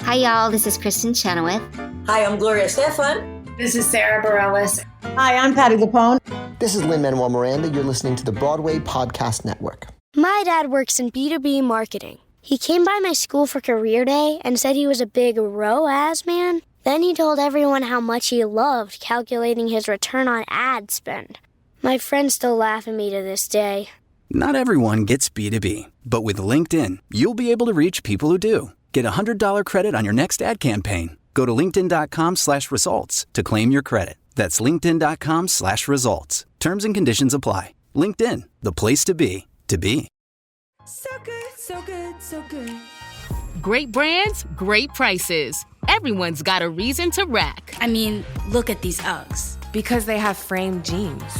Hi, y'all. This is Kristen Chenoweth. Hi, I'm Gloria Stefan. This is Sarah Bareilles. Hi, I'm Patty Lapone. This is Lin-Manuel Miranda. You're listening to the Broadway Podcast Network. My dad works in B2B marketing. He came by my school for career day and said he was a big ROAS man. Then he told everyone how much he loved calculating his return on ad spend. My friends still laugh at me to this day. Not everyone gets B2B, but with LinkedIn, you'll be able to reach people who do. Get a $100 credit on your next ad campaign. Go to linkedin.com/results to claim your credit. That's linkedin.com/results. Terms and conditions apply. LinkedIn, the place to be, to be. So good, so good, so good. Great brands, great prices. Everyone's got a reason to rack. I mean, look at these Uggs. Because they have framed jeans.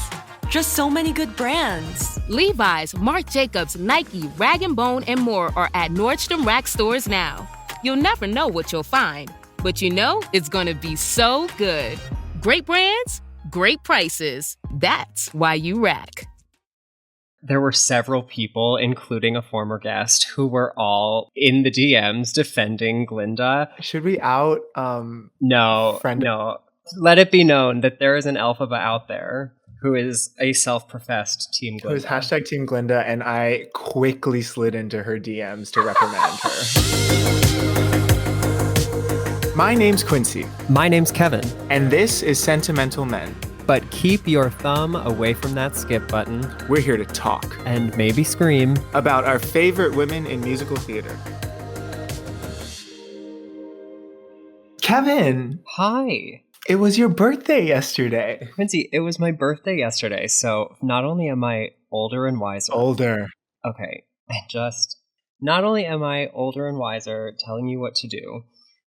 Just so many good brands. Levi's, Marc Jacobs, Nike, Rag & Bone, and more are at Nordstrom Rack stores now. You'll never know what you'll find, but you know it's gonna be so good. Great brands, great prices. That's why you rack. There were several people, including a former guest, who were all in the DMs defending Glinda. Should we out? No. Let it be known that there is an Elphaba out there who is a self-professed Team Glinda. Who's hashtag Team Glinda, and I quickly slid into her DMs to reprimand her. My name's Quincy. My name's Kevin. And this is Sentimental Men. But keep your thumb away from that skip button. We're here to talk. And maybe scream. About our favorite women in musical theater. Kevin! Hi! It was your birthday yesterday. Quincy, it was my birthday yesterday, so not only am I older and wiser... Older. Okay, not only am I older and wiser telling you what to do,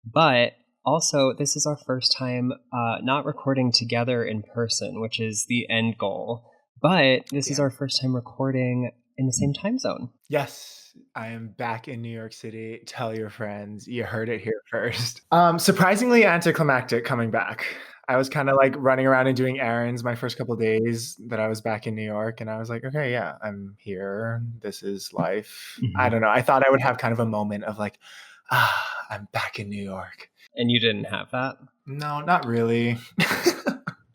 but also this is our first time not recording together in person, which is the end goal, but this is our first time recording in the same time zone. Yes, I am back in New York City. Tell your friends. You heard it here first. Surprisingly anticlimactic coming back. I was kind of like running around and doing errands my first couple of days that I was back in New York. And I was like, okay, yeah, I'm here. This is life. Mm-hmm. I don't know. I thought I would have kind of a moment of like, I'm back in New York. And you didn't have that? No, not really.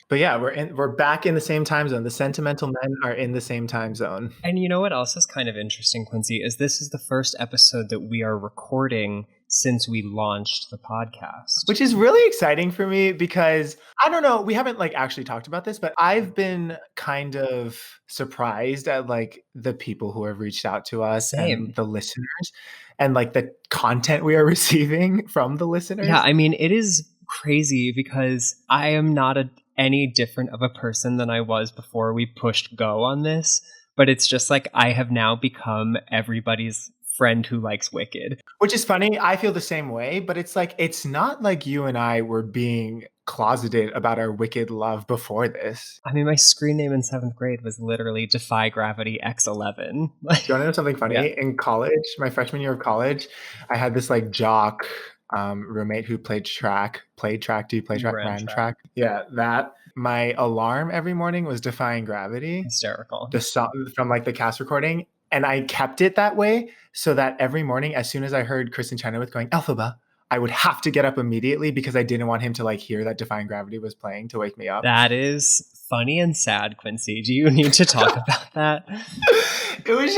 But yeah, we're back in the same time zone. The Sentimental Men are in the same time zone. And you know what else is kind of interesting, Quincy, is this is the first episode that we are recording since we launched the podcast. Which is really exciting for me because, I don't know, we haven't like actually talked about this, but I've been kind of surprised at like the people who have reached out to us and the listeners and like the content we are receiving from the listeners. Yeah, I mean, it is crazy because I am not any different of a person than I was before we pushed go on this, but it's just like I have now become everybody's friend who likes Wicked. Which is funny. I feel the same way, but it's like, it's not like you and I were being closeted about our Wicked love before this. I mean, my screen name in 7th grade was literally Defy Gravity X11. Do you want to know something funny? Yeah. In college, my freshman year of college, I had this like jock roommate who played track. Do you play track? Ran track. Yeah, that. My alarm every morning was Defying Gravity. Hysterical. The song from like the cast recording. And I kept it that way so that every morning, as soon as I heard Kristen Chenoweth going, Elphaba, I would have to get up immediately because I didn't want him to like hear that Defying Gravity was playing to wake me up. That is funny and sad, Quincy. Do you need to talk about that? It was...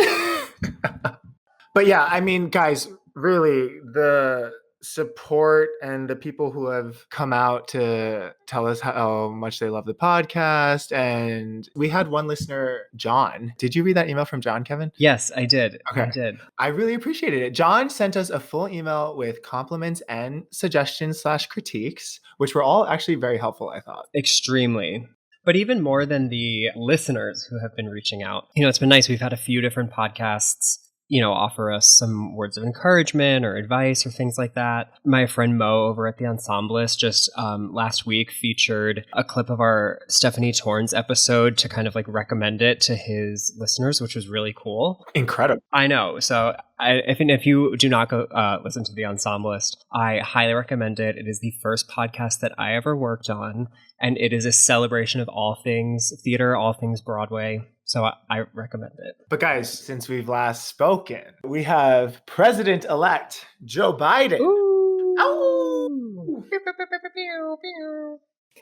But yeah, I mean, guys, really, the support and the people who have come out to tell us how much they love the podcast. And we had one listener, John. Did you read that email from John, Kevin? Yes, I did. Okay. I did. I really appreciated it. John sent us a full email with compliments and suggestions/critiques, which were all actually very helpful, I thought. Extremely. But even more than the listeners who have been reaching out, it's been nice. We've had a few different podcasts offer us some words of encouragement or advice or things like that. My friend Mo over at the Ensemblist just last week featured a clip of our Stephanie Torrance episode to kind of like recommend it to his listeners, which was really cool. Incredible. I know. So I think if you do not go listen to the Ensemblist, I highly recommend it. It is the first podcast that I ever worked on, and it is a celebration of all things theater, all things Broadway. So I recommend it. But guys, since we've last spoken, we have President-elect Joe Biden. Ooh. Oh!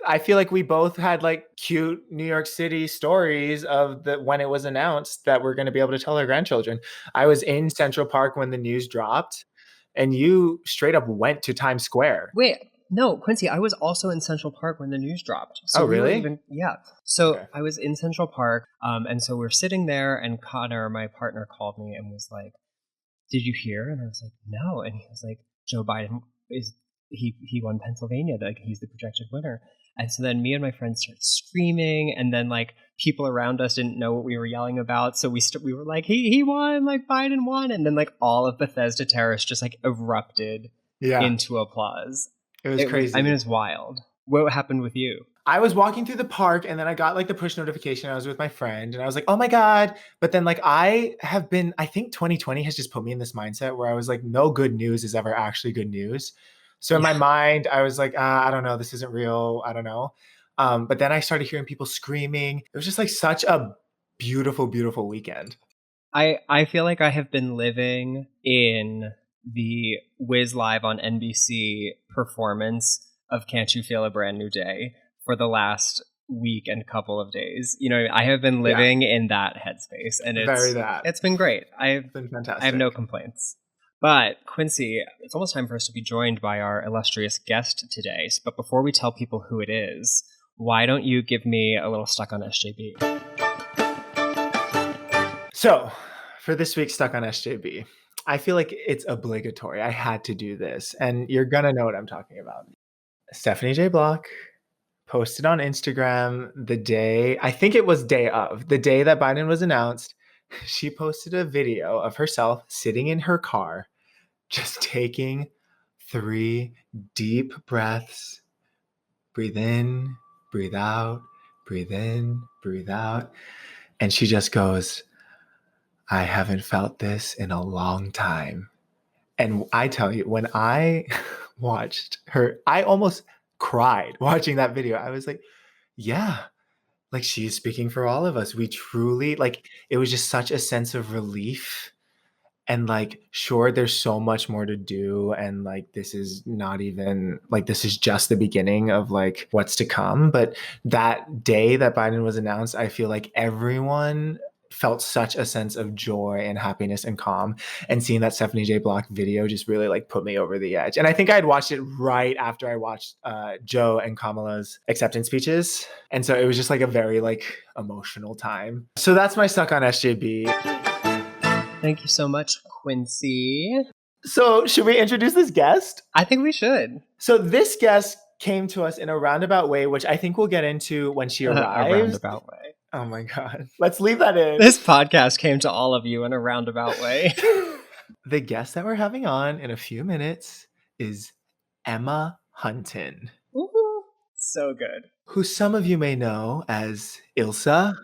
I feel like we both had like cute New York City stories of the when it was announced that we're going to be able to tell our grandchildren. I was in Central Park when the news dropped, and you straight up went to Times Square. Wait, no, Quincy, I was also in Central Park when the news dropped. So Oh, we were really? yeah. So Okay. I was in Central Park, and so we're sitting there, and Connor, my partner, called me and was like, "Did you hear?" And I was like, "No." And he was like, "Joe Biden he won Pennsylvania. Like he's the projected winner." And so then me and my friends started screaming, and then like people around us didn't know what we were yelling about, so we were like, "He won! Like Biden won!" And then like all of Bethesda Terrace just like erupted into applause. It was crazy. I mean, it was wild. What happened with you? I was walking through the park and then I got like the push notification. I was with my friend and I was like, oh my God. But then like I think 2020 has just put me in this mindset where I was like, no good news is ever actually good news. So in my mind, I was like, I don't know, this isn't real. I don't know. But then I started hearing people screaming. It was just like such a beautiful, beautiful weekend. I feel like I have been living in the Wiz Live on NBC performance of Can't You Feel a Brand New Day for the last week and couple of days. You know, I have been living in that headspace, and it's been great. It's been fantastic. I have no complaints. But Quincy, it's almost time for us to be joined by our illustrious guest today. But before we tell people who it is, why don't you give me a little Stuck on SJB? So, for this week's Stuck on SJB, I feel like it's obligatory. I had to do this, and you're going to know what I'm talking about. Stephanie J. Block posted on Instagram the day that Biden was announced. She posted a video of herself sitting in her car, just taking 3 deep breaths. Breathe in, breathe out, breathe in, breathe out. And she just goes, I haven't felt this in a long time. And I tell you, when I watched her, I almost cried watching that video. I was like, yeah, like she's speaking for all of us. We truly, like, it was just such a sense of relief. And like, sure, there's so much more to do. And like, this is not even like, this is just the beginning of like what's to come. But that day that Biden was announced, I feel like everyone felt such a sense of joy and happiness and calm, and seeing that Stephanie J. Block video just really like put me over the edge. And I think I had watched it right after I watched Joe and Kamala's acceptance speeches. And so it was just like a very like emotional time. So that's my Stuck on SJB. Thank you so much, Quincy. So should we introduce this guest? I think we should. So this guest came to us in a roundabout way, which I think we'll get into when she arrives. A roundabout way. Oh my God. Let's leave that in. This podcast came to all of you in a roundabout way. The guest that we're having on in a few minutes is Emma Hunton. Ooh, so good. Who some of you may know as Ilsa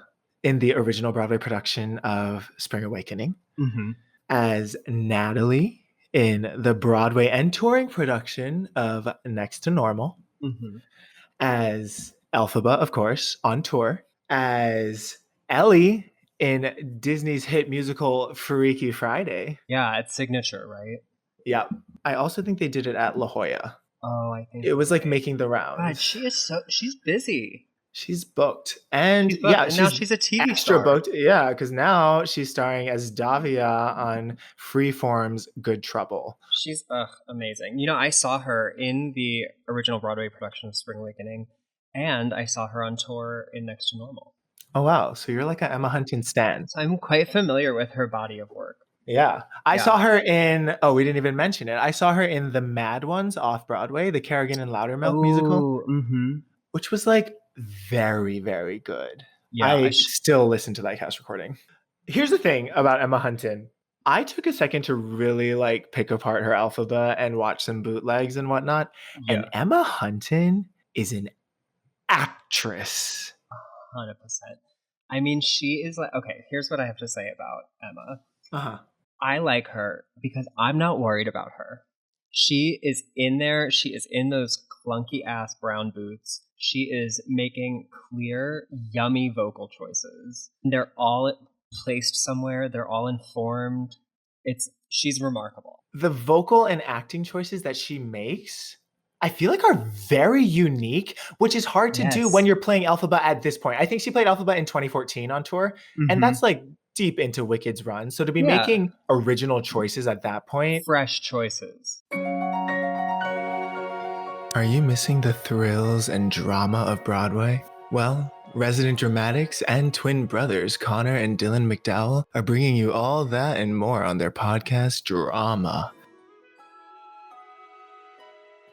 in the original Broadway production of Spring Awakening, as Natalie in the Broadway and touring production of Next to Normal, as Elphaba, of course, on tour, as Ellie in Disney's hit musical Freaky Friday. Yeah, it's signature, right? Yeah. I also think they did it at La Jolla. Oh, I think it was like making the rounds. God, she's busy. She's booked. And she's booked, now she's a TV extra star. Booked. Yeah, because now she's starring as Davia on Freeform's Good Trouble. She's amazing. You know, I saw her in the original Broadway production of Spring Awakening, and I saw her on tour in Next to Normal. Oh, wow. So you're like an Emma Hunton stan. So I'm quite familiar with her body of work. Yeah. I saw her in, we didn't even mention it. I saw her in The Mad Ones off Broadway, the Kerrigan and Loudermilk musical, which was like very, very good. Yeah, I still listen to that cast recording. Here's the thing about Emma Hunton. I took a second to really like pick apart her Elphaba and watch some bootlegs and whatnot. Yeah. And Emma Hunton is an actress. 100%. I mean, she is like, okay, here's what I have to say about Emma. I like her because I'm not worried about her. She is in there. She is in those clunky ass brown boots. She is making clear, yummy vocal choices. They're all placed somewhere. They're all informed. It's She's remarkable. The vocal and acting choices that she makes, I feel like are very unique, which is hard to do when you're playing Elphaba at this point. I think she played Elphaba in 2014 on tour, and that's like deep into Wicked's run. So to be making original choices at that point. Fresh choices. Are you missing the thrills and drama of Broadway? Well, resident dramatics and twin brothers Connor and Dylan McDowell are bringing you all that and more on their podcast, Drama.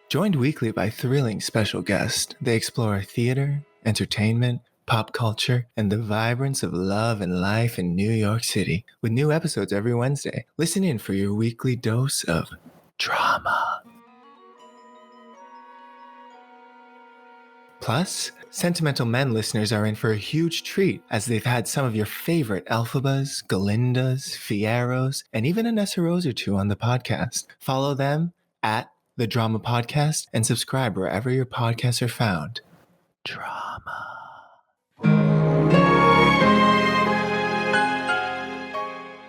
Joined weekly by thrilling special guests, they explore theater, entertainment, pop culture, and the vibrance of love and life in New York City. With new episodes every Wednesday, listen in for your weekly dose of drama. Plus, Sentimental Men listeners are in for a huge treat as they've had some of your favorite Elphabas, Galindas, Fieros, and even a Nessa Rose or two on the podcast. Follow them at The Drama Podcast and subscribe wherever your podcasts are found. Drama.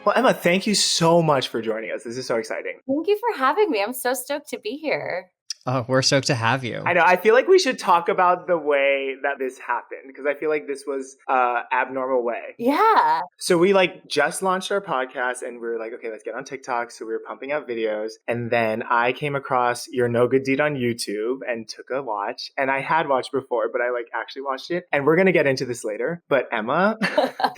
Well, Emma, thank you so much for joining us. This is so exciting. Thank you for having me. I'm so stoked to be here. Oh, we're stoked to have you. I know. I feel like we should talk about the way that this happened because I feel like this was abnormal way. Yeah. So we just launched our podcast and we were like, okay, let's get on TikTok. So we were pumping out videos. And then I came across Your No Good Deed on YouTube and took a watch. And I had watched before, but I actually watched it. And we're going to get into this later. But Emma,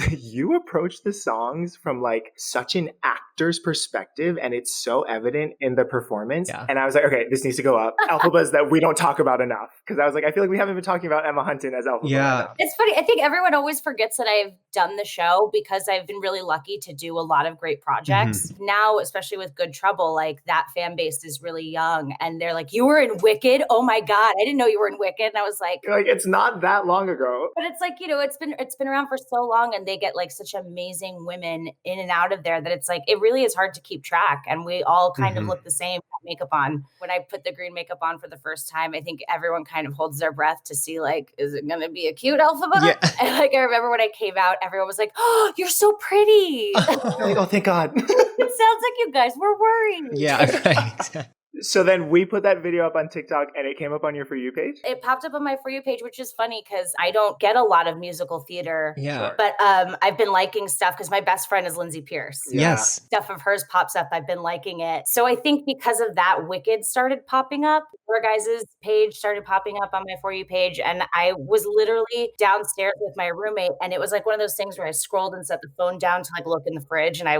you approach the songs from such an actor's perspective. And it's so evident in the performance. Yeah. And I was like, okay, this needs to go up. Elphabas that we don't talk about enough. Because I was like, I feel like we haven't been talking about Emma Hunton as Elphaba. Yeah. Enough. It's funny. I think everyone always forgets that I've done the show because I've been really lucky to do a lot of great projects. Now, especially with Good Trouble, that fan base is really young. And they're like, you were in Wicked? Oh my God. I didn't know you were in Wicked. And I was like, it's not that long ago. But it's it's been around for so long and they get such amazing women in and out of there that it's it really is hard to keep track. And we all kind of look the same makeup on. When I put the green makeup on for the first time, I think everyone kind of holds their breath to see is it going to be a cute Elphaba? Yeah. And I remember when I came out, everyone was like, oh, you're so pretty. Oh, thank God. It sounds like you guys were worried. Yeah, right. So then we put that video up on TikTok and it came up on your For You page? It popped up on my For You page, which is funny because I don't get a lot of musical theater. Yeah. But I've been liking stuff because my best friend is Lindsay Pierce. Yes. Stuff of hers pops up. I've been liking it. So I think because of that, Wicked started popping up. Your guys' page started popping up on my For You page. And I was literally downstairs with my roommate. And it was one of those things where I scrolled and set the phone down to look in the fridge. And I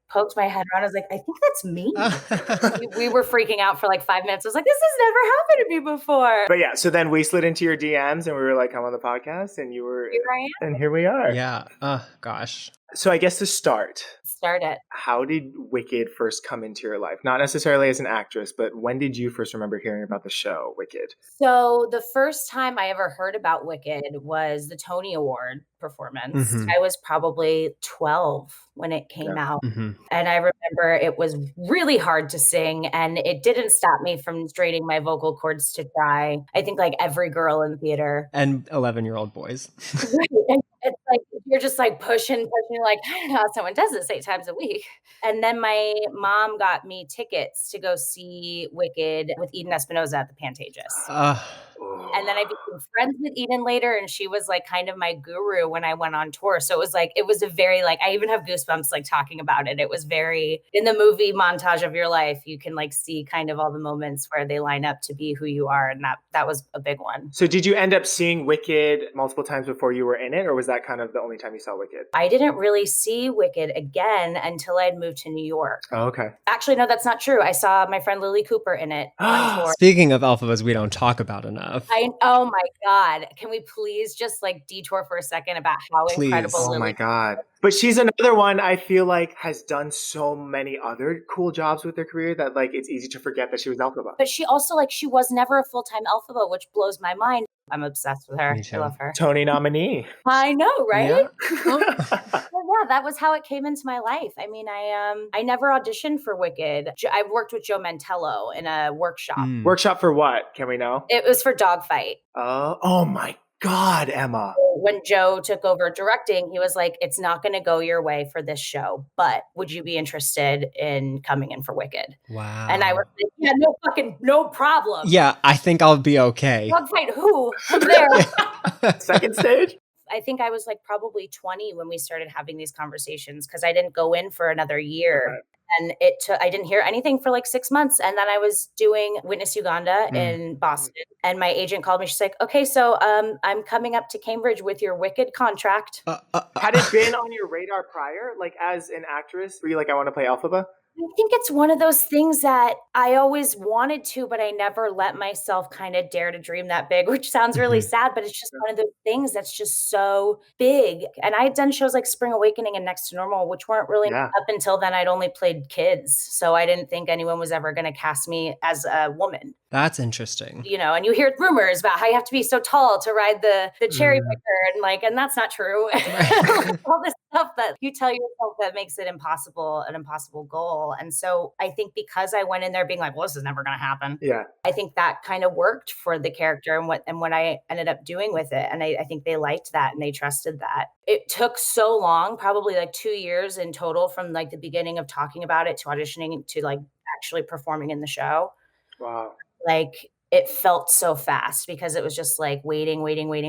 poked my head around. I was like, I think that's me. we were freaking out for 5 minutes. I was like, this has never happened to me before. But yeah, so then we slid into your DMs and we were like, come on the podcast. And you were, here I am. And here we are. Yeah. Oh, gosh. So I guess to start it. How did Wicked first come into your life? Not necessarily as an actress, but when did you first remember hearing about the show Wicked? So the first time I ever heard about Wicked was the Tony Award performance. I was probably 12 when it came out. And I remember it was really hard to sing and it didn't stop me from straining my vocal cords to try. I think every girl in theater. And 11-year-old boys. It's you're just pushing. You're I don't know how someone does this 8 times a week. And then my mom got me tickets to go see Wicked with Eden Espinosa at the Pantages. And then I became friends with Eden later, and she was kind of my guru when I went on tour. So it was a very I even have goosebumps talking about it. It was very in the movie montage of your life. You can see kind of all the moments where they line up to be who you are, and that was a big one. So did you end up seeing Wicked multiple times before you were in it, or was that kind of the only time you saw Wicked? I didn't really see Wicked again until I had moved to New York. Oh, okay. Actually, no, that's not true. I saw my friend Lily Cooper in it on tour. Speaking of Elphabas we don't talk about enough. Oh my God. Can we please just detour for a second about how incredible Lily. Oh my God. But she's another one I feel has done so many other cool jobs with her career that it's easy to forget that she was Elphaba. But she also she was never a full-time Elphaba, which blows my mind. I'm obsessed with her. I love her. Tony nominee. I know, right? Yeah. Well, yeah, that was how it came into my life. I mean, I never auditioned for Wicked. I worked with Joe Mantello in a workshop. Workshop for what? Can we know? It was for Dogfight. Oh my God, Emma. When Joe took over directing, he was like, it's not going to go your way for this show, but would you be interested in coming in for Wicked? Wow. And I was like, yeah, no problem. Yeah, I think I'll be okay. Dogfight who? I'm there. Second stage? I think I was like probably 20 when we started having these conversations because I didn't go in for another year. Okay. And I didn't hear anything for like 6 months. And then I was doing Witness Uganda in Boston. And my agent called me. She's like, okay, so I'm coming up to Cambridge with your Wicked contract. Had it been on your radar prior? Like as an actress? Were you like, I want to play Elphaba? I think it's one of those things that I always wanted to, but I never let myself kind of dare to dream that big, which sounds really sad, but it's just one of those things that's just so big. And I had done shows like Spring Awakening and Next to Normal, which weren't really up until then. I'd only played kids. So I didn't think anyone was ever going to cast me as a woman. That's interesting. You know, and you hear rumors about how you have to be so tall to ride the cherry picker and that's not true. All this stuff that you tell yourself that makes it an impossible goal. And so I think because I went in there being like, well, this is never going to happen. Yeah. I think that kind of worked for the character and what I ended up doing with it. And I think they liked that and they trusted that. It took so long, probably like 2 years in total from like the beginning of talking about it to auditioning to like actually performing in the show. Wow. Like it felt so fast because it was just like waiting.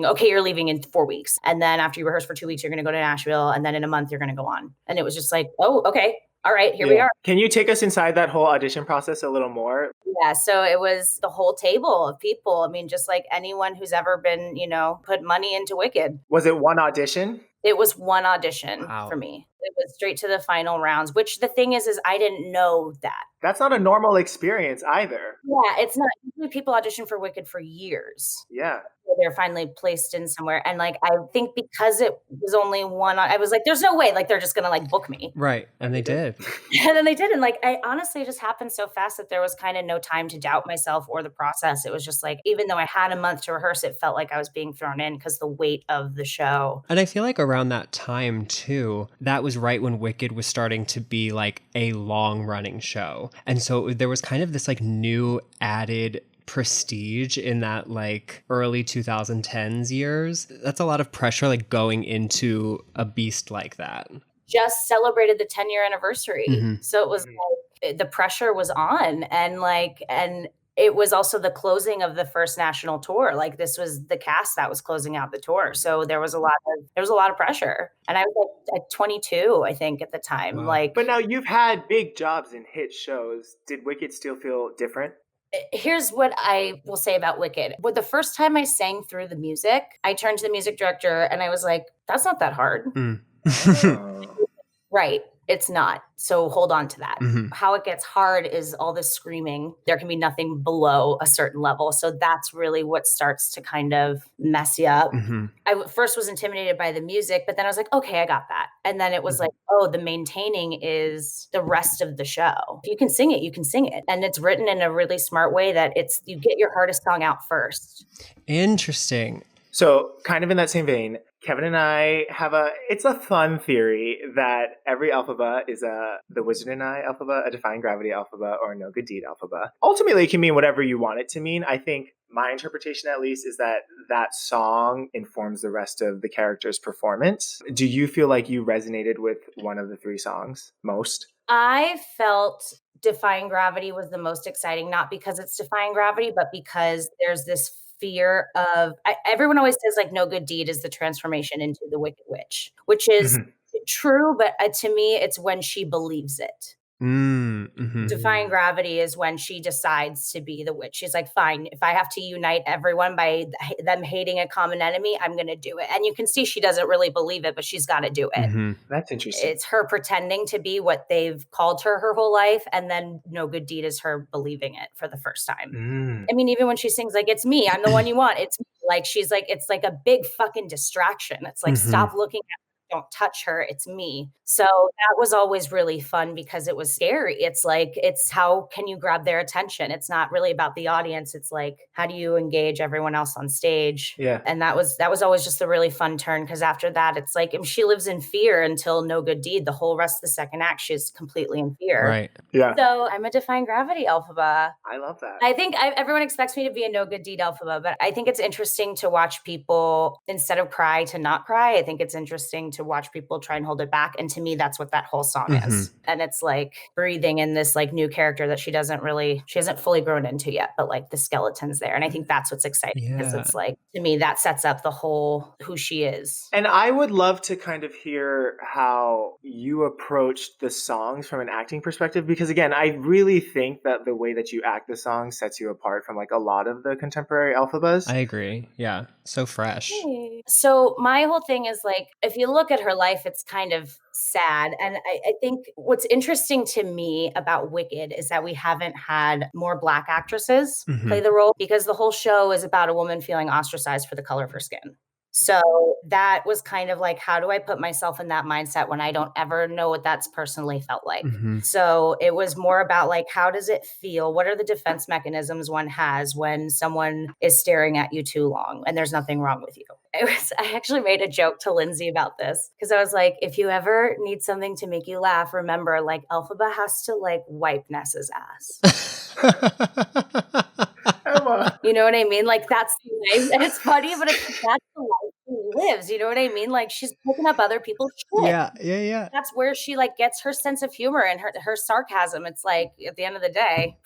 Okay, you're leaving in 4 weeks. And then after you rehearse for 2 weeks, you're going to go to Nashville. And then in a month, you're going to go on. And it was just like, oh, okay. All right, here we are. Can you take us inside that whole audition process a little more? Yeah, so it was the whole table of people. I mean, just like anyone who's ever been, put money into Wicked. Was it one audition? It was one audition for me. It was straight to the final rounds, which the thing is I didn't know that. That's not a normal experience either. Yeah, it's not. Usually people audition for Wicked for years. Yeah. They're finally placed in somewhere. And like, I think because it was only one, I was like, there's no way, like, they're just going to like book me. Right. And they did. And then they did. And like, I honestly just happened so fast that there was kind of no time to doubt myself or the process. It was just like, even though I had a month to rehearse, it felt like I was being thrown in because the weight of the show. And I feel like around that time too, that was right when Wicked was starting to be like a long running show. And so there was kind of this like new added prestige in that like early 2010s years. That's a lot of pressure like going into a beast like that. Just celebrated the 10-year anniversary. So it was like the pressure was on and it was also the closing of the first national tour. Like this was the cast that was closing out the tour. So there was a lot of pressure. And I was like at 22, I think at the time. Wow. Like, but now you've had big jobs in hit shows. Did Wicked still feel different? Here's what I will say about Wicked. But the first time I sang through the music, I turned to the music director and I was like, that's not that hard. Right. It's not. So hold on to that. How it gets hard is all this screaming. There can be nothing below a certain level. So that's really what starts to kind of mess you up. I first was intimidated by the music, but then I was like, okay, I got that. And then it was like, oh, the maintaining is the rest of the show. If you can sing it, you can sing it. And it's written in a really smart way that you get your hardest song out first. Interesting. So kind of in that same vein, Kevin and I have it's a fun theory that every Elphaba is the Wizard and I Elphaba, a Defying Gravity Elphaba, or a No Good Deed Elphaba. Ultimately, it can mean whatever you want it to mean. I think my interpretation, at least, is that song informs the rest of the character's performance. Do you feel like you resonated with one of the three songs most? I felt Defying Gravity was the most exciting, not because it's Defying Gravity, but because there's this fear of everyone always says like No Good Deed is the transformation into the Wicked Witch, which is true, but to me it's when she believes it. Defying Gravity is when she decides to be the witch. She's like, fine, if I have to unite everyone by them hating a common enemy, I'm going to do it. And you can see she doesn't really believe it, but she's got to do it. That's interesting. It's her pretending to be what they've called her whole life. And then No Good Deed is her believing it for the first time. I mean, even when she sings like, it's me, I'm the one you want. It's me. Like, she's like, it's like a big fucking distraction. It's like, stop looking at don't touch her, it's me. So that was always really fun because it was scary. It's like, it's how can you grab their attention? It's not really about the audience. It's like, how do you engage everyone else on stage? Yeah. And that was always just a really fun turn, because after that, it's like, if she lives in fear until No Good Deed, the whole rest of the second act, she's completely in fear. Right. Yeah. So I'm a Defying Gravity Elphaba. I love that. I think everyone expects me to be a No Good Deed Elphaba, but I think it's interesting to watch people, instead of cry, to not cry. I think it's interesting to watch people try and hold it back. And to me, that's what that whole song is. And it's like breathing in this like new character that she hasn't fully grown into yet, but like the skeleton's there. And I think that's what's exciting, because it's like, to me, that sets up the whole who she is. And I would love to kind of hear how you approached the songs from an acting perspective, because again, I really think that the way that you act the song sets you apart from like a lot of the contemporary Elphabas. I agree. Yeah. So fresh. So my whole thing is like, if you look at her life, it's kind of sad. And I think what's interesting to me about Wicked is that we haven't had more Black actresses play the role, because the whole show is about a woman feeling ostracized for the color of her skin. So that was kind of like, how do I put myself in that mindset when I don't ever know what that's personally felt like? So it was more about like, how does it feel? What are the defense mechanisms one has when someone is staring at you too long and there's nothing wrong with you? I actually made a joke to Lindsay about this, because I was like, if you ever need something to make you laugh, remember, like, Elphaba has to like wipe Nessa's ass. Emma. You know what I mean? Like, that's the life. And it's funny, but it's that's the life she lives. You know what I mean? Like, she's picking up other people's shit. Yeah. That's where she like gets her sense of humor and her sarcasm. It's like, at the end of the day,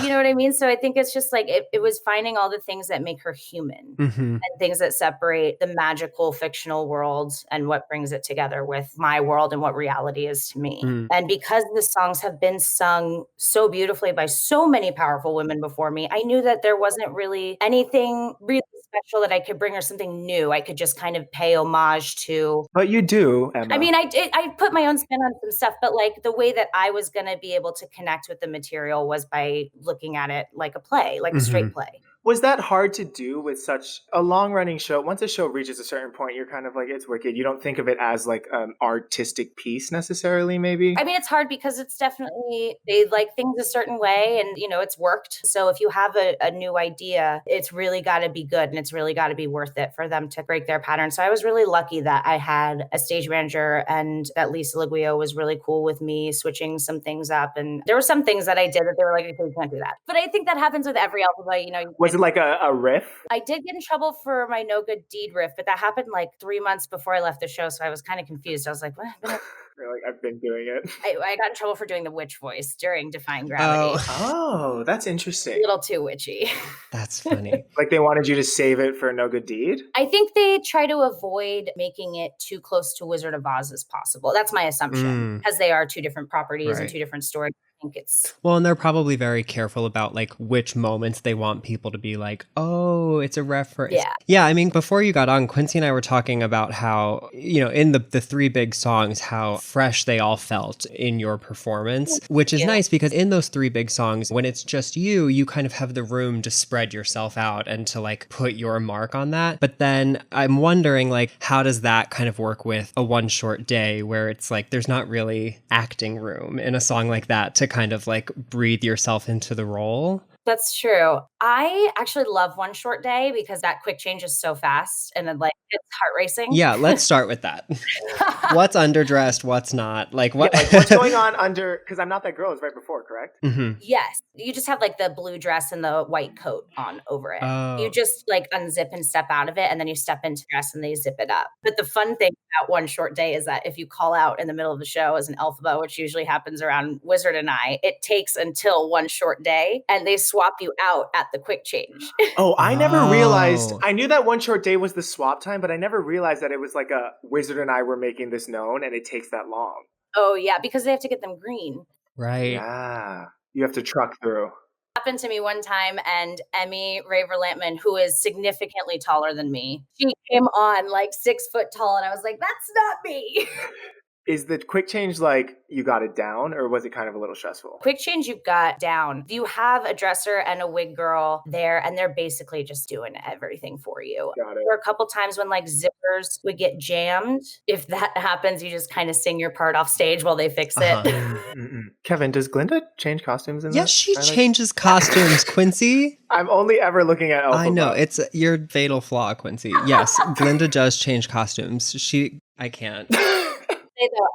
you know what I mean? So I think it's just like, it was finding all the things that make her human and things that separate the magical fictional world and what brings it together with my world and what reality is to me. And because the songs have been sung so beautifully by so many powerful women before me, I knew that there wasn't really anything really special that I could bring, or something new I could just kind of pay homage to. But you do, Emma. I mean, I put my own spin on some stuff, but like the way that I was going to be able to connect with the material was by looking at it like a play, like a straight play. Was that hard to do with such a long-running show? Once a show reaches a certain point, you're kind of like, it's Wicked. You don't think of it as like an artistic piece necessarily, maybe? I mean, it's hard because it's definitely, they like things a certain way and, you know, it's worked. So if you have a new idea, it's really got to be good and it's really got to be worth it for them to break their pattern. So I was really lucky that I had a stage manager and that Lisa Liguio was really cool with me switching some things up. And there were some things that I did that they were like, okay, you can't do that. But I think that happens with every album, you know. Was it like a riff? I did get in trouble for my No Good Deed riff, but that happened like 3 months before I left the show. So I was kind of confused. I was like, what? You're like, I've been doing it. I got in trouble for doing the witch voice during Defying Gravity. Oh, that's interesting. A little too witchy. That's funny. Like they wanted you to save it for No Good Deed? I think they try to avoid making it too close to Wizard of Oz as possible. That's my assumption, because they are two different properties and two different stories. I think it's... Well, and they're probably very careful about like which moments they want people to be like, oh, it's a reference. Yeah, I mean, before you got on, Quincy and I were talking about how, you know, in the three big songs, how fresh they all felt in your performance, which is nice because in those three big songs, when it's just you kind of have the room to spread yourself out and to like put your mark on that. But then I'm wondering, like, how does that kind of work with a One Short Day where it's like there's not really acting room in a song like that to kind of like breathe yourself into the role? That's true. I actually love One Short Day because that quick change is so fast and then like it's heart racing. Yeah, let's start with that. What's underdressed? What's not? Like what? Yeah, like what's going on under? Because I'm Not That Girl is right before, correct? Yes, you just have like the blue dress and the white coat on over it. You just like unzip and step out of it, and then you step into dress and they zip it up. But the fun thing about One Short Day is that if you call out in the middle of the show as an Elphaba, which usually happens around Wizard and I, it takes until One Short Day, and they swap you out at the quick change. Oh, I never realized. I knew that One Short Day was the swap time, but I never realized that it was like a Wizard and I were making this known and it takes that long. Oh, yeah, because they have to get them green. Right. Yeah. You have to truck through. Happened to me one time, and Emmy Raver Lampman, who is significantly taller than me, she came on like 6 foot tall, and I was like, that's not me. Is the quick change like you got it down, or was it kind of a little stressful? Quick change you got down. You have a dresser and a wig girl there, and they're basically just doing everything for you. Got it. There were a couple times when like zippers would get jammed. If that happens, you just kind of sing your part off stage while they fix it. Kevin, does Glinda change costumes in Yes, this? she changes costumes, Quincy. I'm only ever looking at Elphaba. I know, it's your fatal flaw, Quincy. Yes, Glinda does change costumes. I can't.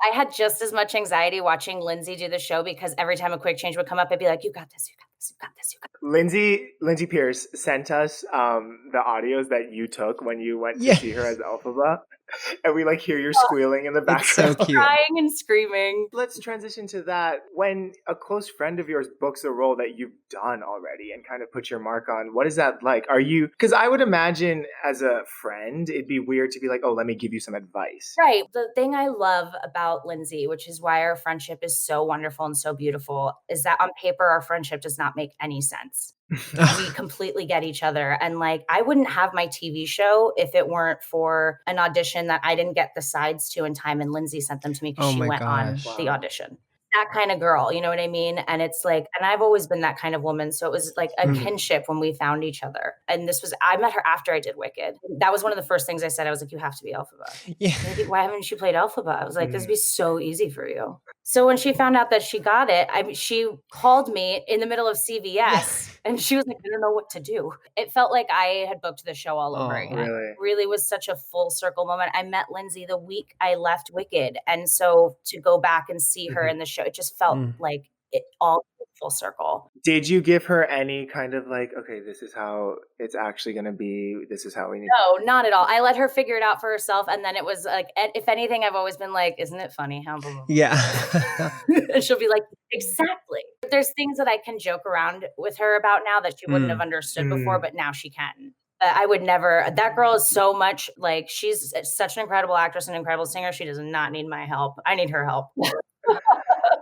I had just as much anxiety watching Lindsay do the show because every time a quick change would come up, I'd be like, you got this, you got this, you got this, you got this. Lindsay Pierce sent us the audios that you took when you went to see her as Elphaba. And we like hear your squealing in the background. It's so cute. Crying and screaming. Let's transition to that. When a close friend of yours books a role that you've done already and kind of put your mark on, what is that like? Because I would imagine as a friend, it'd be weird to be like, oh, let me give you some advice. Right. The thing I love about Lindsay, which is why our friendship is so wonderful and so beautiful, is that on paper, our friendship does not make any sense. We completely get each other. And like, I wouldn't have my TV show if it weren't for an audition that I didn't get the sides to in time. And Lindsay sent them to me because she went on the audition. That kind of girl, you know what I mean? And it's like, and I've always been that kind of woman. So it was like a kinship when we found each other. And I met her after I did Wicked. That was one of the first things I said. I was like, you have to be Elphaba. Yeah. Why haven't you played Elphaba? I was like, this would be so easy for you. So when she found out that she got it, she called me in the middle of CVS and she was like, I don't know what to do. It felt like I had booked the show all over again. Really? It really was such a full circle moment. I met Lindsay the week I left Wicked. And so to go back and see her in the show, it just felt like it all full circle. Did you give her any kind of like, okay, this is how it's actually going to be. This is how we need. No, not at all. I let her figure it out for herself. And then it was like, if anything, I've always been like, isn't it funny how? Blah, blah, blah. Yeah. And she'll be like, exactly. There's things that I can joke around with her about now that she wouldn't have understood before, but now she can. I would never, that girl is so much like, she's such an incredible actress and incredible singer. She does not need my help. I need her help.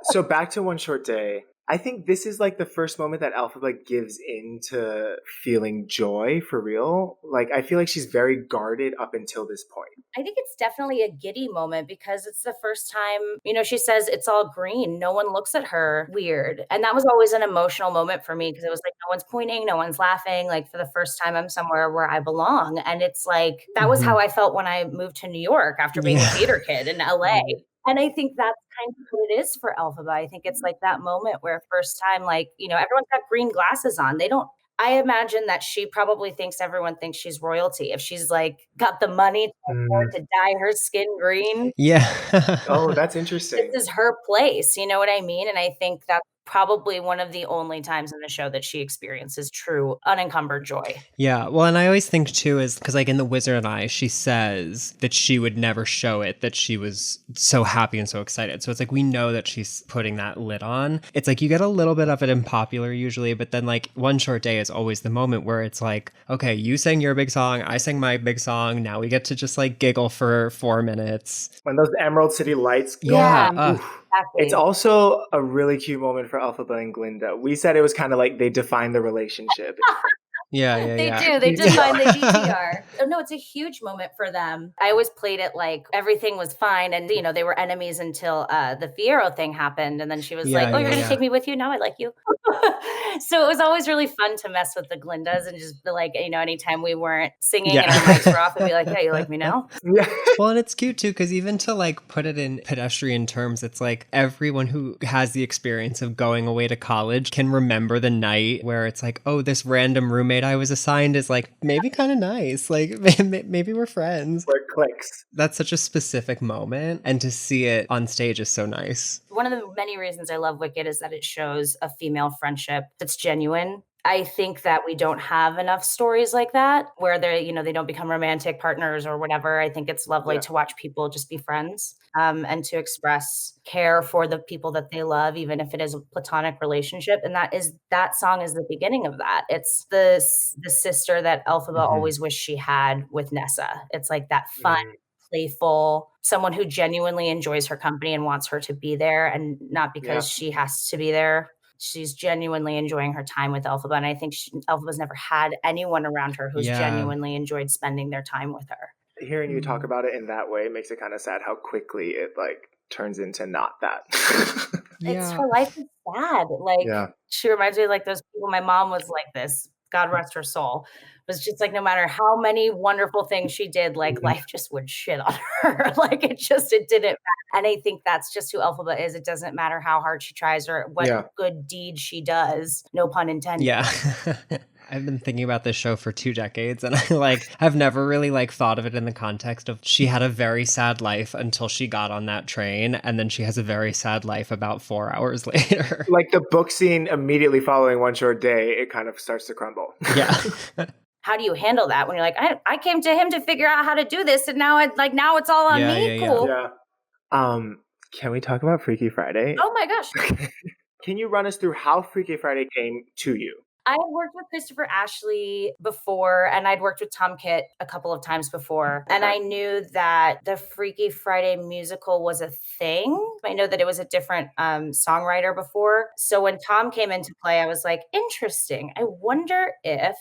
So back to One Short Day. I think this is like the first moment that Elphaba gives into feeling joy for real. Like, I feel like she's very guarded up until this point. I think it's definitely a giddy moment because it's the first time, she says it's all green. No one looks at her weird. And that was always an emotional moment for me because it was like, no one's pointing, no one's laughing. Like for the first time, I'm somewhere where I belong. And it's like, that was how I felt when I moved to New York after being a theater kid in LA. And I think that's kind of what it is for Elphaba. I think it's like that moment where first time, like, everyone's got green glasses on. I imagine that she probably thinks everyone thinks she's royalty. If she's like got the money to afford to dye her skin green. Yeah. Oh, that's interesting. This is her place. You know what I mean? And I think that's probably one of the only times in the show that she experiences true unencumbered joy. Yeah. Well, and I always think too is because like in The Wizard and I, she says that she would never show it, that she was so happy and so excited. So it's like, we know that she's putting that lid on. It's like you get a little bit of it in Popular usually, but then like One Short Day is always the moment where it's like, okay, you sang your big song, I sang my big song. Now we get to just like giggle for 4 minutes. When those Emerald City lights. Yeah. Exactly. It's also a really cute moment for Elphaba and Glinda. We said it was kind of like they define the relationship. They do. They define the GTR. No, it's a huge moment for them. I always played it like everything was fine. And, they were enemies until the Fierro thing happened. And then she was like, oh, you're going to take me with you? Now I like you. So it was always really fun to mess with the Glindas and just be like, anytime we weren't singing and our mics were off, I'd be like, hey, you like me now? Well, and it's cute too, because even to like put it in pedestrian terms, it's like everyone who has the experience of going away to college can remember the night where it's like, oh, this random roommate I was assigned is like maybe kind of nice. Like maybe we're friends. Where it clicks. That's such a specific moment. And to see it on stage is so nice. One of the many reasons I love Wicked is that it shows a female friendship that's genuine. I think that we don't have enough stories like that where they don't become romantic partners or whatever. I think it's lovely to watch people just be friends and to express care for the people that they love, even if it is a platonic relationship. And that song is the beginning of that. It's the sister that Elphaba always wished she had with Nessa. It's like that fun, playful, someone who genuinely enjoys her company and wants her to be there and not because she has to be there. She's genuinely enjoying her time with Elphaba. And I think Elphaba's never had anyone around her who's genuinely enjoyed spending their time with her. Hearing you talk about it in that way makes it kind of sad how quickly it like turns into not that. It's her life is sad. Like Yeah. she reminds me of like those people. My mom was like this. God rest her soul. Was just like no matter how many wonderful things she did, like life just would shit on her. Like it didn't. And I think that's just who Elphaba is. It doesn't matter how hard she tries or what good deed she does. No pun intended. Yeah. I've been thinking about this show for 2 decades, and I've never really thought of it in the context of she had a very sad life until she got on that train, and then she has a very sad life about 4 hours later. Like the book scene immediately following One Short Day, it kind of starts to crumble. Yeah. How do you handle that when you're like, I came to him to figure out how to do this, and now it's all on me? Cool. Yeah. Can we talk about Freaky Friday? Oh my gosh. Can you run us through how Freaky Friday came to you? I had worked with Christopher Ashley before, and I'd worked with Tom Kitt a couple of times before. And I knew that the Freaky Friday musical was a thing. I know that it was a different songwriter before. So when Tom came into play, I was like, interesting. I wonder if,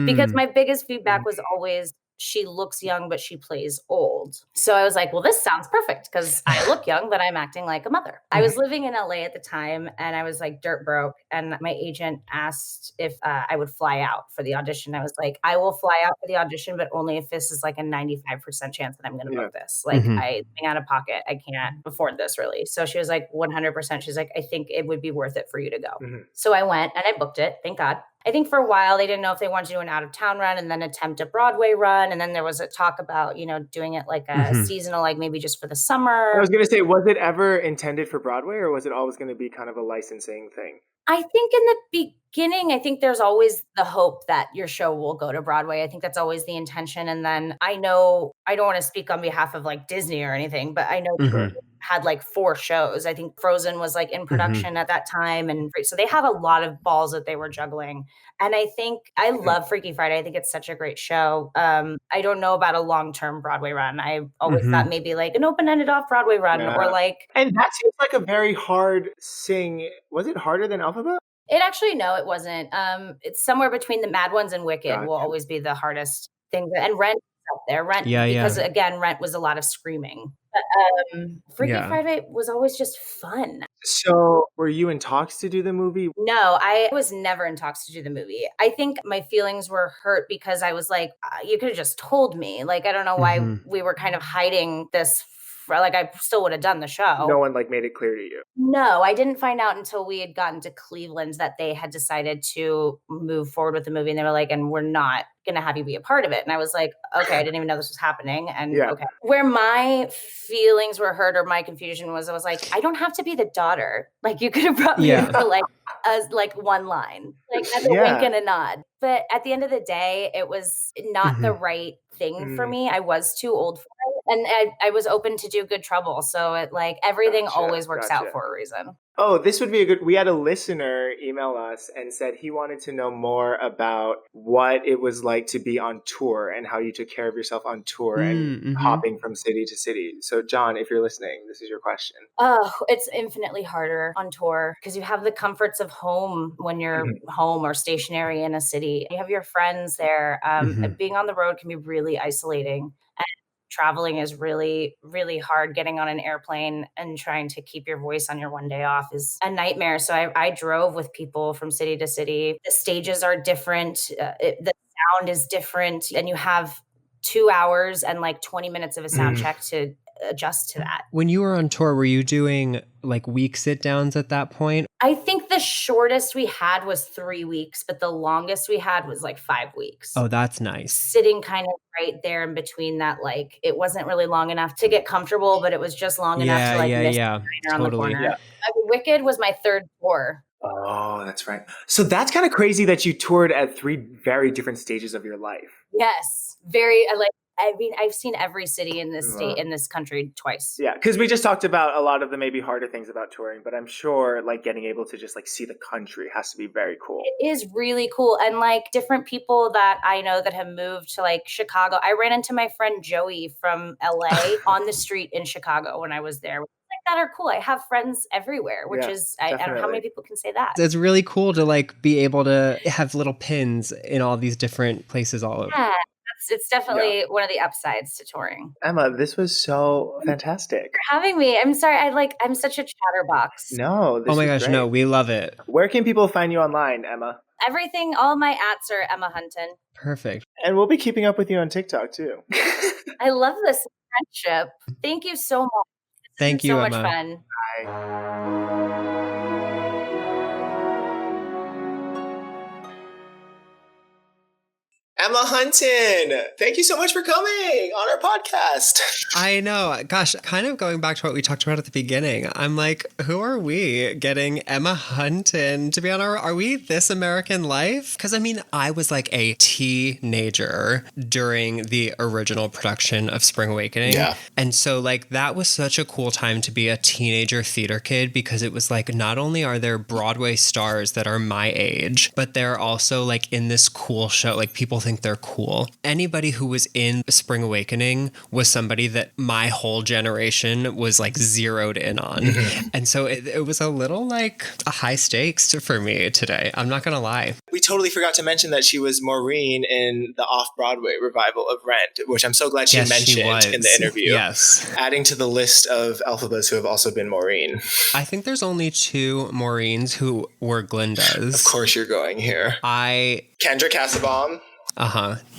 because my biggest feedback was always, she looks young, but she plays old. So I was like, well, this sounds perfect because I look young, but I'm acting like a mother. I was living in LA at the time and I was like dirt broke. And my agent asked if I would fly out for the audition. I was like, I will fly out for the audition, but only if this is like a 95% chance that I'm going to book this. Like I'm out of pocket. I can't afford this really. So she was like 100%. She's like, I think it would be worth it for you to go. So I went and I booked it. Thank God. I think for a while they didn't know if they wanted to do an out of town run and then attempt a Broadway run. And then there was a talk about, doing it like a seasonal, like maybe just for the summer. I was going to say, was it ever intended for Broadway or was it always going to be kind of a licensing thing? I think in the beginning, I think there's always the hope that your show will go to Broadway. I think that's always the intention. And then I know, I don't want to speak on behalf of like Disney or anything, but I know had like 4 shows. I think Frozen was like in production at that time. And so they had a lot of balls that they were juggling. And I think I love Freaky Friday. I think it's such a great show. I don't know about a long-term Broadway run. I always thought maybe like an open-ended off-Broadway run or like. And that seems like a very hard sing. Was it harder than Elphaba? It actually, no, it wasn't. It's somewhere between the Mad Ones and Wicked will always be the hardest thing. And Rent up there. Rent, because again, Rent was a lot of screaming. But Freaky Friday was always just fun. So were you in talks to do the movie? No, I was never in talks to do the movie. I think my feelings were hurt because I was like, you could have just told me. Like, I don't know why we were kind of hiding this. Like, I still would have done the show. No one like made it clear to you. No, I didn't find out until we had gotten to Cleveland that they had decided to move forward with the movie. And they were like, and we're not going to have you be a part of it. And I was like, okay, I didn't even know this was happening. And okay. Where my feelings were hurt or my confusion was, I was like, I don't have to be the daughter. Like, you could have brought me in for like one line, like as a wink and a nod. But at the end of the day, it was not the right thing for me. I was too old for it. And I was open to do Good Trouble. So it like everything always works out for a reason. Oh, this would be we had a listener email us and said he wanted to know more about what it was like to be on tour and how you took care of yourself on tour and hopping from city to city. So John, if you're listening, this is your question. Oh, it's infinitely harder on tour because you have the comforts of home when you're home or stationary in a city. You have your friends there. Being on the road can be really isolating. Traveling is really, really hard. Getting on an airplane and trying to keep your voice on your one day off is a nightmare. So I drove with people from city to city. The stages are different. The sound is different. And you have 2 hours and like 20 minutes of a sound check to adjust to that. When you were on tour, were you doing like week sit downs at that point? I think the shortest we had was 3 weeks, but the longest we had was like 5 weeks. Oh, that's nice. Sitting kind of right there in between that, like it wasn't really long enough to get comfortable, but it was just long enough to like miss the diner on the corner. Yeah. I mean, Wicked was my 3rd tour. Oh, that's right. So that's kind of crazy that you toured at 3 very different stages of your life. Yes. Very I mean, I've seen every city in this state, in this country twice. Yeah, because we just talked about a lot of the maybe harder things about touring, but I'm sure like getting able to just like see the country has to be very cool. It is really cool. And like different people that I know that have moved to like Chicago. I ran into my friend Joey from LA on the street in Chicago when I was there. That are cool. I have friends everywhere, which is, I don't know how many people can say that. It's really cool to like be able to have little pins in all these different places all over. Yeah. it's definitely one of the upsides to touring. Emma, this was so fantastic. For having me. I'm sorry. I'm such a chatterbox. No, this Oh my was gosh, great. no, we love it. Where can people find you online, Emma? Everything, all my ats are Emma Hunton. Perfect. And we'll be keeping up with you on TikTok too. I love this friendship. Thank you so much. Thank you, so Emma. much fun. Bye. Emma Hunton, thank you so much for coming on our podcast. I know. Gosh, kind of going back to what we talked about at the beginning. I'm like, who are we getting Emma Hunton to be on our, are we This American Life? Because I mean, I was like a teenager during the original production of Spring Awakening. Yeah. And so like that was such a cool time to be a teenager theater kid because it was like, not only are there Broadway stars that are my age, but they're also like in this cool show. Like people think they're cool. Anybody who was in Spring Awakening was somebody that my whole generation was like zeroed in on. And so it was a little like a high stakes for me today. I'm not going to lie. We totally forgot to mention that she was Maureen in the off-Broadway revival of Rent, which I'm so glad she mentioned in the interview. Yes. Adding to the list of Elphabas who have also been Maureen. I think there's only 2 Maureens who were Glindas. Of course you're going here. Kendra Cassabaum.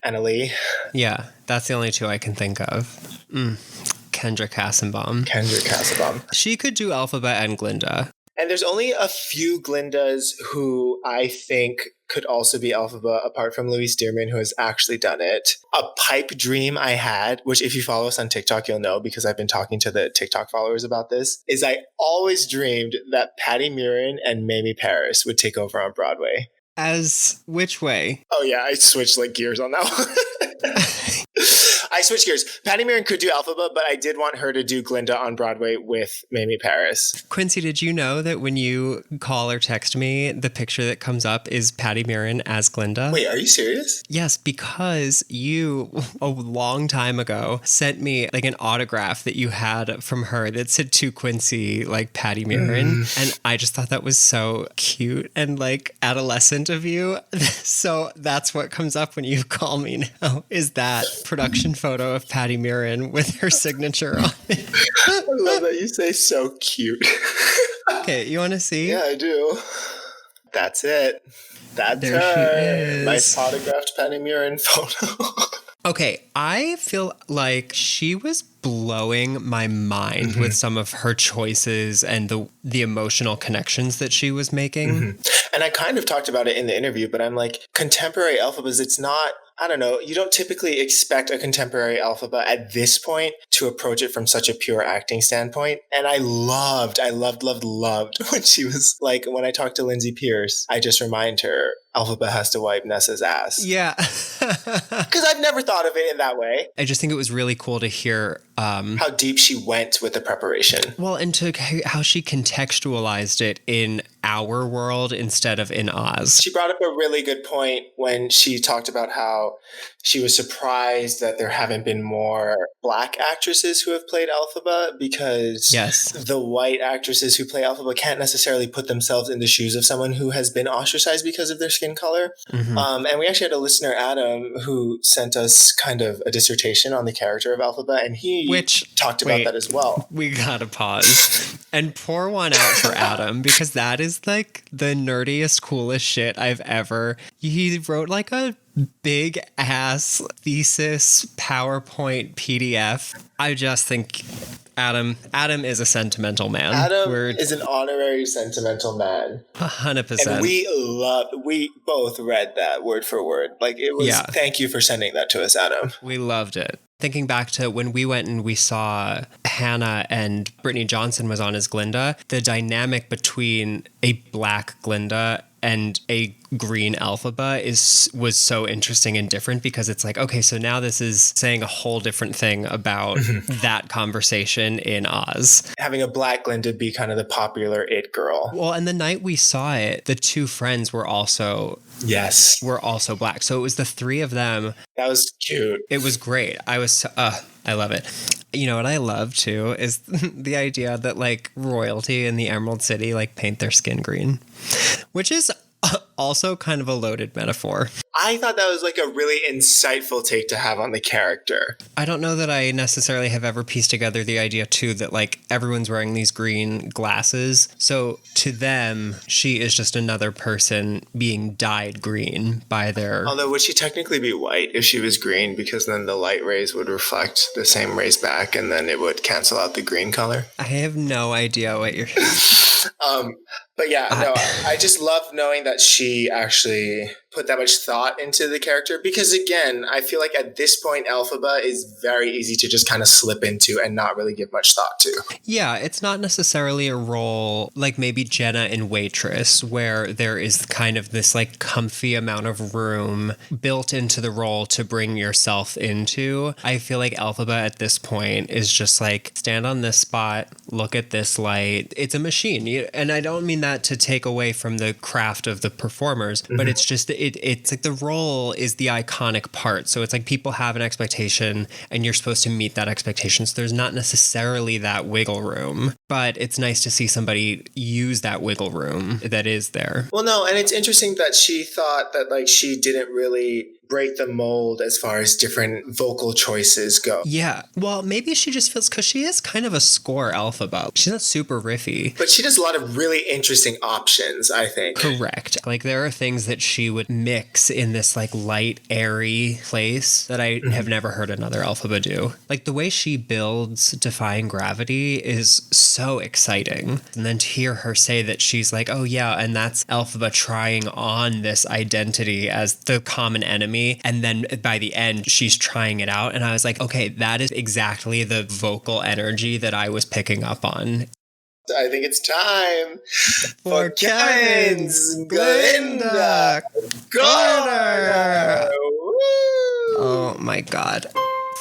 Annalie. Yeah, that's the only 2 I can think of. Kendra Cassabaum. She could do Elphaba and Glinda. And there's only a few Glindas who I think could also be Elphaba, apart from Louise Dearman, who has actually done it. A pipe dream I had, which if you follow us on TikTok, you'll know because I've been talking to the TikTok followers about this, is I always dreamed that Patty Murin and Mamie Paris would take over on Broadway. As which way? Oh yeah, I switched like gears on that one. I switched gears. Patty Murin could do Elphaba, but I did want her to do Glinda on Broadway with Mamie Paris. Quincy, did you know that when you call or text me, the picture that comes up is Patty Murin as Glinda? Wait, are you serious? Yes, because you, a long time ago, sent me like an autograph that you had from her that said to Quincy, like Patty Murin. And I just thought that was so cute and like adolescent of you. So that's what comes up when you call me now, is that production photo of Patty Murin with her signature on it. I love that you say so cute. Okay, you want to see? Yeah, I do. That's it. That's there her. She is. Nice autographed Patty Murin photo. Okay, I feel like she was blowing my mind with some of her choices and the emotional connections that she was making. And I kind of talked about it in the interview, but I'm like, contemporary Elphabas, it's not, I don't know, you don't typically expect a contemporary Elphaba at this point to approach it from such a pure acting standpoint. And I loved when she was like, when I talked to Lindsay Pierce, I just remind her, Elphaba has to wipe Nessa's ass. Yeah. Because I've never thought of it in that way. I just think it was really cool to hear how deep she went with the preparation. Well, and to how she contextualized it in our world instead of in Oz. She brought up a really good point when she talked about how she was surprised that there haven't been more Black actresses who have played Elphaba because the white actresses who play Elphaba can't necessarily put themselves in the shoes of someone who has been ostracized because of their skin color. And we actually had a listener, Adam, who sent us kind of a dissertation on the character of Elphaba, and he talked about that as well. We gotta pause and pour one out for Adam, because that is like the nerdiest, coolest shit I've ever. He wrote like a big ass thesis PowerPoint PDF. I just think Adam is a sentimental man. Adam is an honorary sentimental man. 100%. And we both read that word for word. Like it was, thank you for sending that to us, Adam. We loved it. Thinking back to when we went and we saw Hannah and Brittany Johnson was on as Glinda, the dynamic between a Black Glinda and a green Elphaba was so interesting and different, because it's like, okay, so now this is saying a whole different thing about that conversation in Oz. Having a Black Glinda be kind of the popular it girl. Well, and the night we saw it, the 2 friends were also Black. So it was the 3 of them. That was cute. It was great. I love it. You know what I love too is the idea that like royalty in the Emerald City like paint their skin green, which is also kind of a loaded metaphor. I thought that was like a really insightful take to have on the character. I don't know that I necessarily have ever pieced together the idea too that like everyone's wearing these green glasses. So to them, she is just another person being dyed green by their... Although would she technically be white if she was green, because then the light rays would reflect the same rays back and then it would cancel out the green color? I have no idea what you're... But yeah, no, I just love knowing that she actually put that much thought into the character, because again, I feel like at this point, Elphaba is very easy to just kind of slip into and not really give much thought to. Yeah, it's not necessarily a role like maybe Jenna in Waitress, where there is kind of this like comfy amount of room built into the role to bring yourself into. I feel like Elphaba at this point is just like, stand on this spot, look at this light. It's a machine. And I don't mean that to take away from the craft of the performers, but it's just, it's like the role is the iconic part. So it's like people have an expectation and you're supposed to meet that expectation. So there's not necessarily that wiggle room, but it's nice to see somebody use that wiggle room that is there. Well, no, and it's interesting that she thought that like she didn't really break the mold as far as different vocal choices go. Yeah. Well, maybe she just feels, because she is kind of a score Elphaba. She's not super riffy. But she does a lot of really interesting options, I think. Correct. Like there are things that she would mix in this like light, airy place that I have never heard another Elphaba do. Like the way she builds Defying Gravity is so exciting. And then to hear her say that she's like, oh yeah, and that's Elphaba trying on this identity as the common enemy. And then by the end, she's trying it out. And I was like, okay, that is exactly the vocal energy that I was picking up on. I think it's time for Kevin's Glinda Corner. Oh my God.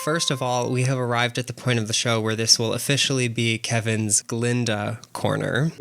First of all, we have arrived at the point of the show where this will officially be Kevin's Glinda Corner.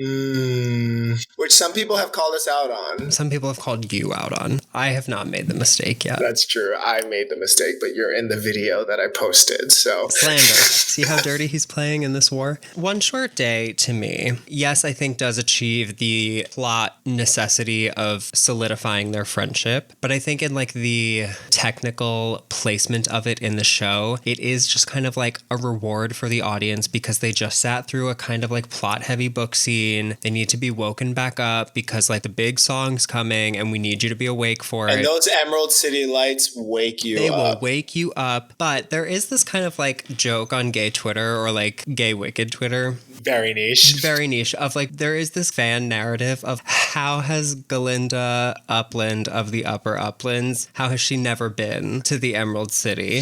Which some people have called us out on. Some people have called you out on. I have not made the mistake yet. That's true. I made the mistake, but you're in the video that I posted, so... Slander. See how dirty he's playing in this war? One Short Day, to me, yes, I think does achieve the plot necessity of solidifying their friendship, but I think in like the technical placement of it in the show, it is just kind of like a reward for the audience because they just sat through a kind of like plot heavy book scene. They need to be woken back up because like the big song's coming and we need you to be awake for it. And those Emerald City lights wake you up. They will wake you up. But there is this kind of like joke on gay Twitter or like gay wicked Twitter. Very niche. Very niche of like, there is this fan narrative of how has Galinda Upland of the Upper Uplands, how has she never been to the Emerald City?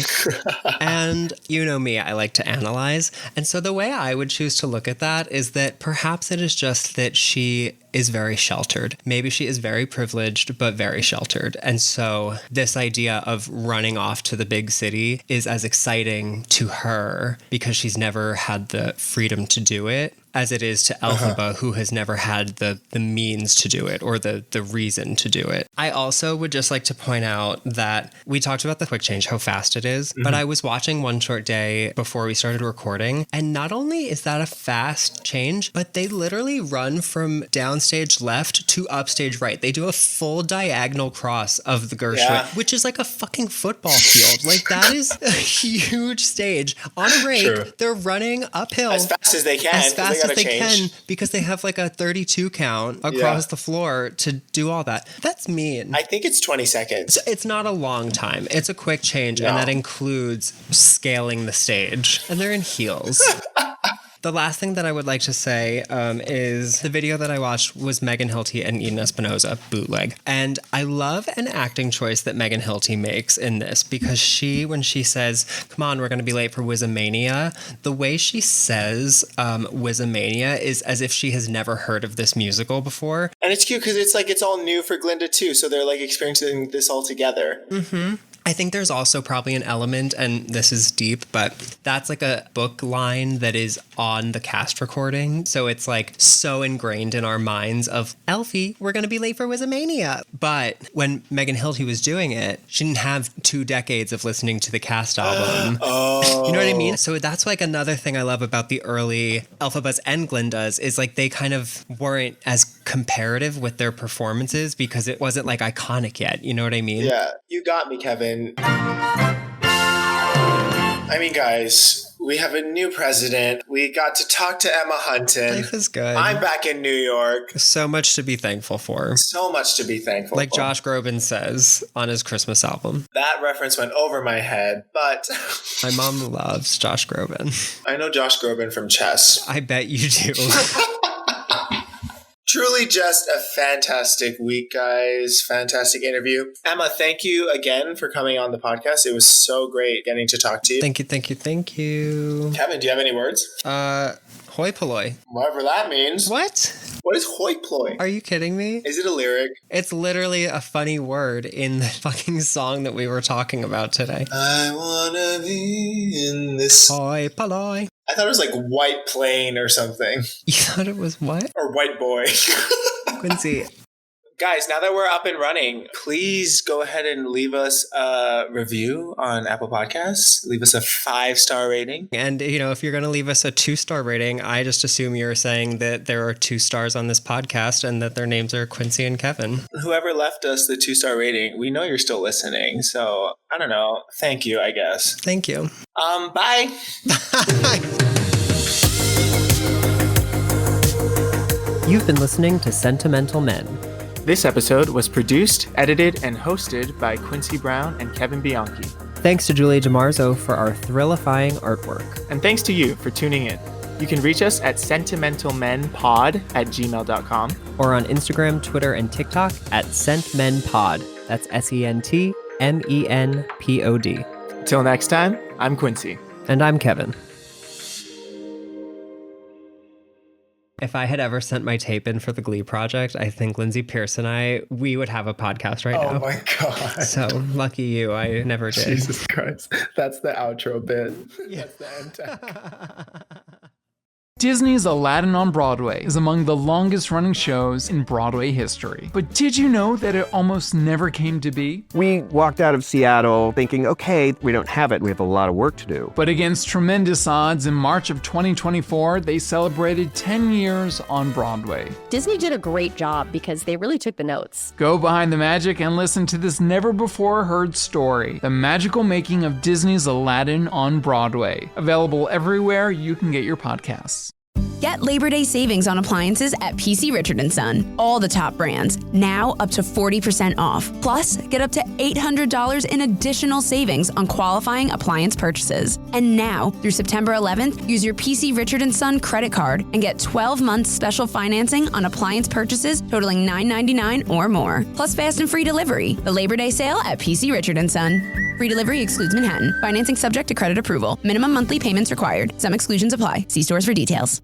And you know me, I like to analyze. And so the way I would choose to look at that is that perhaps it is just that she is very sheltered. Maybe she is very privileged, but very sheltered. And so this idea of running off to the big city is as exciting to her because she's never had the freedom to do it as it is to Elphaba, who has never had the means to do it or the reason to do it. I also would just like to point out that we talked about the quick change, how fast it is, but I was watching One Short Day before we started recording, and not only is that a fast change, but they literally run from downstage left to upstage right. They do a full diagonal cross of the Gershwin, which is like a fucking football field. Like that is a huge stage. On a rake, they're running uphill. As fast as they can. As fast as they can because they have like a 32 count across the floor to do all that. That's mean. I think it's 20 seconds. It's not a long time. It's a quick change, and that includes scaling the stage. And they're in heels. The last thing that I would like to say is the video that I watched was Megan Hilty and Eden Espinosa bootleg. And I love an acting choice that Megan Hilty makes in this because when she says, come on, we're going to be late for Wizamania, the way she says Wizamania is as if she has never heard of this musical before. And it's cute because it's like it's all new for Glinda too. So they're like experiencing this all together. I think there's also probably an element, and this is deep, but that's like a book line that is on the cast recording. So it's like so ingrained in our minds of, Elfie, we're going to be late for Wizamania. But when Megan Hilty was doing it, she didn't have 2 decades of listening to the cast album. You know what I mean? So that's like another thing I love about the early Elphabas and Glindas is like they kind of weren't as comparative with their performances because it wasn't like iconic yet. You know what I mean? Yeah, you got me, Kevin. I mean, guys, we have a new president. We got to talk to Emma Hunton. Life is good. I'm back in New York. So much to be thankful for. So much to be thankful like for. Josh Groban says on his Christmas album. That reference went over my head, but... My mom loves Josh Groban. I know Josh Groban from chess. I bet you do. Truly just a fantastic week, guys. Fantastic interview. Emma, thank you again for coming on the podcast. It was so great getting to talk to you. Thank you. Kevin, do you have any words? Hoi polloi. Whatever that means. What? What is hoi polloi? Are you kidding me? Is it a lyric? It's literally a funny word in the fucking song that we were talking about today. I wanna be in this... Hoi polloi. I thought it was like white plane or something. You thought it was what? Or white boy. Quincy. Guys, now that we're up and running, please go ahead and leave us a review on Apple Podcasts. Leave us a 5-star rating. And, if you're going to leave us a 2-star rating, I just assume you're saying that there are 2 stars on this podcast and that their names are Quincy and Kevin. Whoever left us the 2-star rating, we know you're still listening. So, I don't know. Thank you, I guess. Thank you. Bye. You've been listening to Sentimental Men. This episode was produced, edited, and hosted by Quincy Brown and Kevin Bianchi. Thanks to Julie DiMarzo for our thrilifying artwork. And thanks to you for tuning in. You can reach us at sentimentalmenpod@gmail.com. Or on Instagram, Twitter, and TikTok at SentMenPod. That's SentMenPod. Till next time, I'm Quincy. And I'm Kevin. If I had ever sent my tape in for the Glee project, I think Lindsay Pierce and we would have a podcast right now. Oh my God. So lucky you, I never did. Jesus Christ. That's the outro bit. Yeah. That's the end tech. Disney's Aladdin on Broadway is among the longest running shows in Broadway history. But did you know that it almost never came to be? We walked out of Seattle thinking, okay, we don't have it. We have a lot of work to do. But against tremendous odds, in March of 2024, they celebrated 10 years on Broadway. Disney did a great job because they really took the notes. Go behind the magic and listen to this never-before-heard story, the magical making of Disney's Aladdin on Broadway. Available everywhere you can get your podcasts. Get Labor Day savings on appliances at PC Richard & Son. All the top brands, now up to 40% off. Plus, get up to $800 in additional savings on qualifying appliance purchases. And now, through September 11th, use your PC Richard & Son credit card and get 12 months special financing on appliance purchases totaling $9.99 or more. Plus fast and free delivery. The Labor Day sale at PC Richard & Son. Free delivery excludes Manhattan. Financing subject to credit approval. Minimum monthly payments required. Some exclusions apply. See stores for details.